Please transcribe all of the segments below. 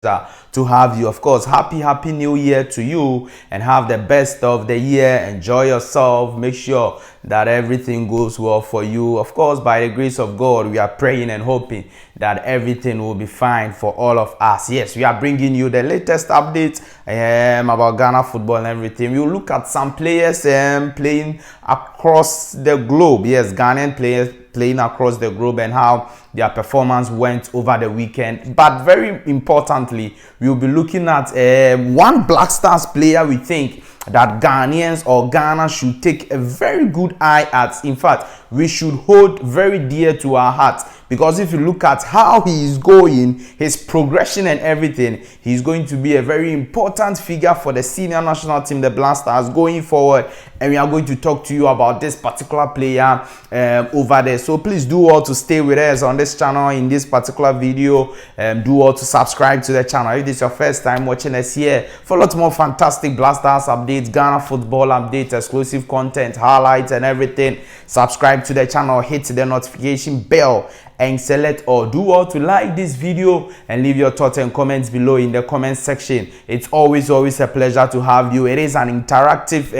to have you. Of course, happy new year to you, and have the best of the year. Enjoy yourself. Make sure that everything goes well for you. Of course, by the grace of God, we are praying and hoping that everything will be fine for all of us. Yes, we are bringing you the latest updates about Ghana football and everything. We'll look at some players playing across the globe. Yes, Ghanaian players playing across the globe and how their performance went over the weekend. But very importantly, we'll be looking at one Black Stars player we think that Ghanaians or Ghana should take a very good eye at. In fact, we should hold very dear to our hearts, because if you look at how he is going, his progression and everything, he's going to be a very important figure for the senior national team, the Black Stars, going forward. And we are going to talk to you about this particular player over there. So please do all to stay with us on this channel in this particular video. Do all to subscribe to the channel if this is your first time watching us here for a lot more fantastic Black Stars updates, Ghana football updates, exclusive content, highlights and everything. Subscribe to the channel, hit the notification bell, and select or do all to like this video and leave your thoughts and comments below in the comment section. It's always a pleasure to have you. It is an interactive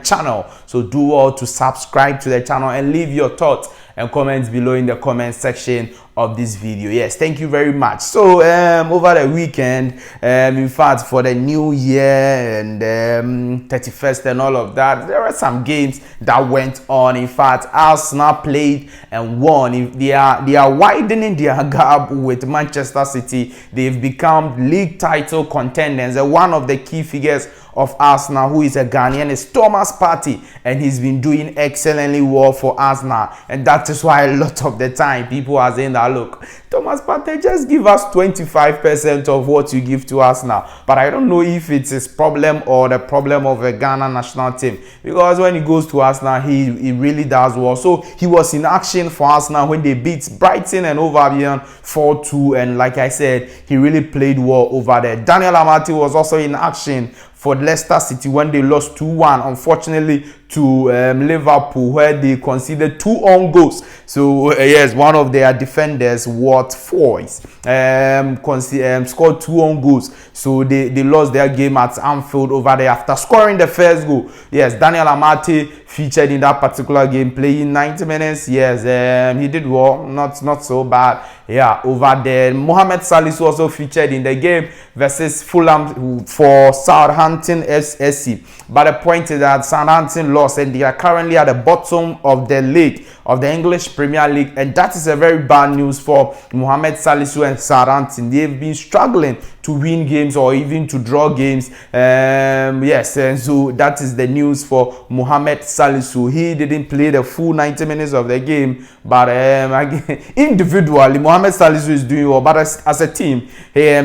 channel, so do all to subscribe to the channel and leave your thoughts and comments below in the comment section of this video. Yes, thank you very much. So over the weekend, in fact, for the new year and 31st and all of that, there are some games that went on. In fact, Arsenal played and won. They are widening their gap with Manchester City. They've become league title contenders, and one of the key figures of Arsenal, who is a Ghanaian, is Thomas Partey, and he's been doing excellently well for Arsenal. And that is why a lot of the time people are saying that, look, Thomas Partey, just give us 25% of what you give to Arsenal. But I don't know if it's his problem or the problem of the Ghana national team, because when he goes to Arsenal, he really does well. So he was in action for Arsenal when they beat Brighton and Hove Albion 4-2, and like I said, he really played well over there. Daniel Amati was also in action for Leicester City when they lost 2-1, unfortunately, to Liverpool, where they conceded 2 own goals. So yes, one of their defenders, Wout Faes, scored 2 own goals. So they lost their game at Anfield over there after scoring the first goal. Yes, Daniel Amati featured in that particular game, playing 90 minutes. Yes, he did well, not so bad. Yeah, over there. Mohamed Salisu also featured in the game versus Fulham for Southampton SC. But the point is that Southampton lost, and they are currently at the bottom of the league, of the English Premier League, and that is a very bad news for Mohamed Salisu and Southampton. They've been struggling to win games or even to draw games. Yes, and so that is the news for Mohamed Salisu. He didn't play the full 90 minutes of the game, but individually, Mohamed Salisu is doing well. But as a team,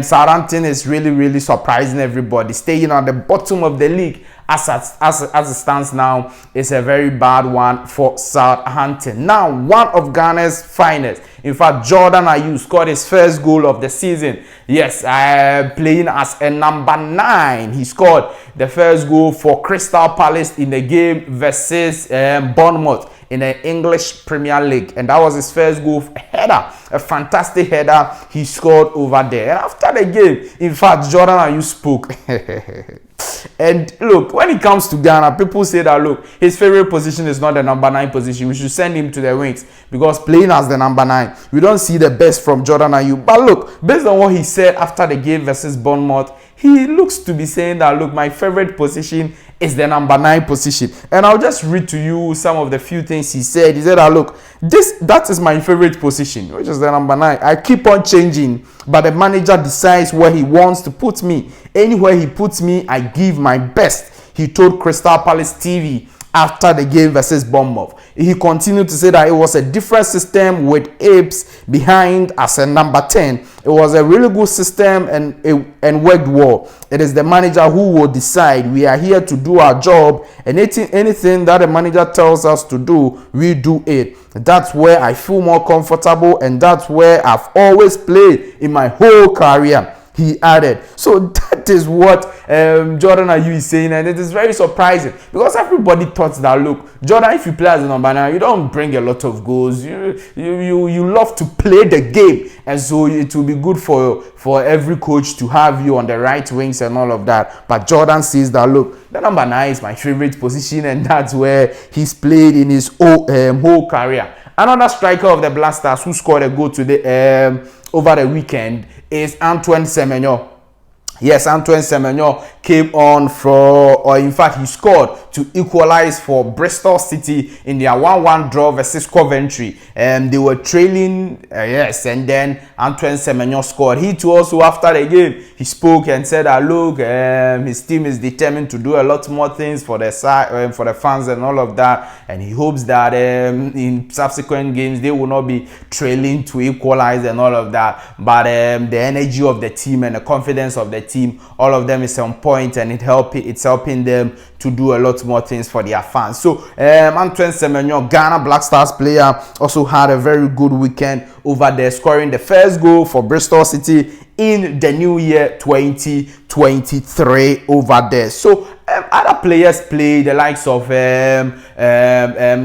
Southampton is really surprising everybody, staying at the bottom of the league. As it stands now, it's a very bad one for Southampton. Now, one of Ghana's finest, in fact, Jordan Ayew scored his first goal of the season. Yes, playing as a number 9. He scored the first goal for Crystal Palace in the game versus Bournemouth in the English Premier League, and that was his first goal, a fantastic header he scored over there. And after the game, in fact, Jordan Ayew spoke. And look, when it comes to Ghana, people say that, look, his favorite position is not the number 9 position. We should send him to the wings, because playing as the number 9, we don't see the best from Jordan Ayew. But look, based on what he said after the game versus Bournemouth, he looks to be saying that, look, my favorite position is the number 9 position. And I'll just read to you some of the few things he said. He said that, look, that is my favorite position, which is the number 9. I keep on changing, but the manager decides where he wants to put me. Anywhere he puts me, I give my best, he told Crystal Palace TV after the game versus Bournemouth. He continued to say that it was a different system with Apes behind as a number 10. It was a really good system and worked well. It is the manager who will decide. We are here to do our job, and anything that the manager tells us to do, we do it. That's where I feel more comfortable, and that's where I've always played in my whole career. he added. So that is what Jordan Ayew is saying, and it is very surprising because everybody thought that, look, Jordan, if you play as a number 9, you don't bring a lot of goals. You love to play the game, and so it will be good for every coach to have you on the right wings and all of that. But Jordan says that, look, the number 9 is my favorite position, and that's where he's played in his whole career. Another striker of the Black Stars who scored a goal today over the weekend is Antoine Semenyo. Yes, Antoine Semenyo came on or in fact, he scored to equalize for Bristol City in their 1-1 draw versus Coventry. They were trailing, yes, and then Antoine Semenyo scored. He too also, after the game, he spoke and said that, look, his team is determined to do a lot more things for the side, for the fans and all of that, and he hopes that in subsequent games they will not be trailing to equalize and all of that. But the energy of the team and the confidence of the team, all of them is on point, and it's helping them to do a lot more things for their fans. So Antoine Semenyo, Ghana Black Stars player, also had a very good weekend over there, scoring the first goal for Bristol City in the new year 2023 over there. So other players played, the likes of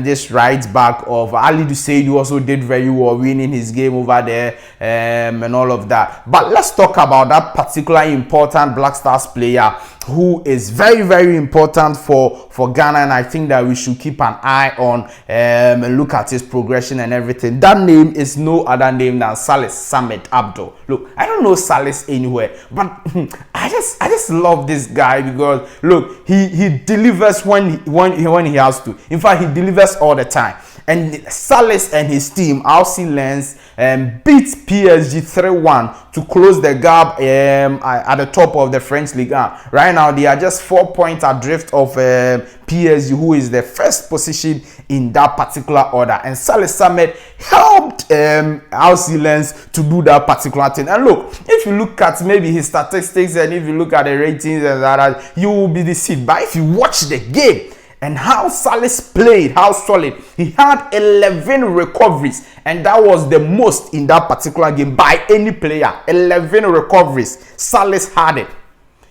this right back of Ali Dusaid, who also did very well, winning his game over there, and all of that. But let's talk about that particular important Black Stars player who is very, very important for Ghana, and I think that we should keep an eye on and look at his progression and everything. That name is no other name than Salih Samed Abdoh. Look, I don't know Salih anywhere, but I just love this guy because, look, he delivers when he has to. In fact, he delivers all the time. And Salih and his team, RC Lens, beat PSG 3-1 to close the gap at the top of the French Ligue 1. Right now, they are just 4 points adrift of PSG, who is the first position in that particular order. And Salih Samed helped RC Lens to do that particular thing. And look, if you look at maybe his statistics and if you look at the ratings and that, you will be deceived. But if you watch the game, and how Salih played, how solid. He had 11 recoveries, and that was the most in that particular game by any player. 11 recoveries. Salih had it.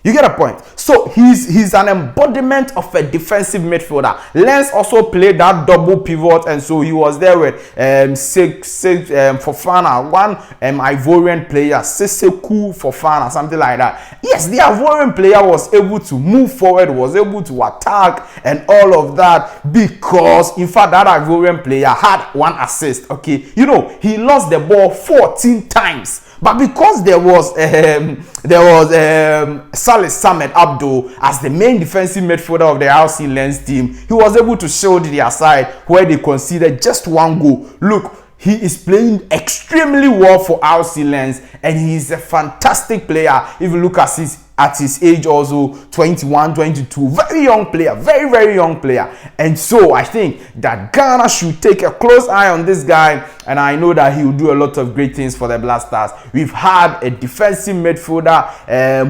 You get a point? So he's an embodiment of a defensive midfielder. Lens also played that double pivot, and so he was there with Fofana, one Ivorian player, Seseku Fofana, something like that. Yes, the Ivorian player was able to move forward, was able to attack and all of that because, in fact, that Ivorian player had 1 assist. Okay, you know, he lost the ball 14 times. But because there was Salih Samed Abdoh as the main defensive midfielder of the RC Lens team, he was able to shield their side where they conceded just 1 goal. Look, he is playing extremely well for RC Lens, and he is a fantastic player. If you look at his age also, 21, 22, very young player, very, very young player. And so I think that Ghana should take a close eye on this guy, and I know that he will do a lot of great things for the Black Stars. We've had a defensive midfielder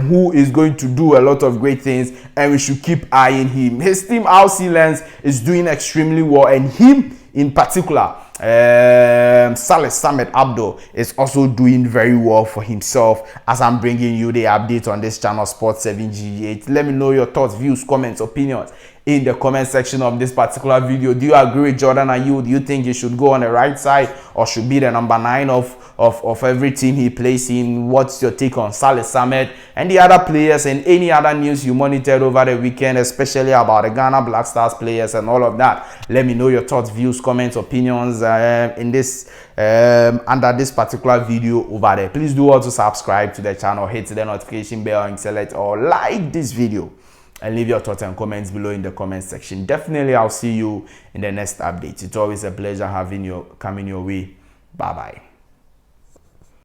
who is going to do a lot of great things, and we should keep eyeing him. His team, RC Lens, is doing extremely well, and him in particular, Salih Samed Abdoh, is also doing very well for himself as I'm bringing you the update on this channel, Sport 7GH. Let me know your thoughts, views, comments, opinions in the comment section of this particular video. Do you agree with Jordan Ayew? Do you think he should go on the right side or should be the number 9 of every team he plays in? What's your take on Salih Samed and the other players, and any other news you monitored over the weekend, especially about the Ghana Black Stars players and all of that? Let me know your thoughts, views, comments, opinions in this under this particular video over there. Please do also subscribe to the channel, hit the notification bell and select or like this video, and leave your thoughts and comments below in the comment section. Definitely, I'll see you in the next update. It's always a pleasure having you coming your way. Bye bye.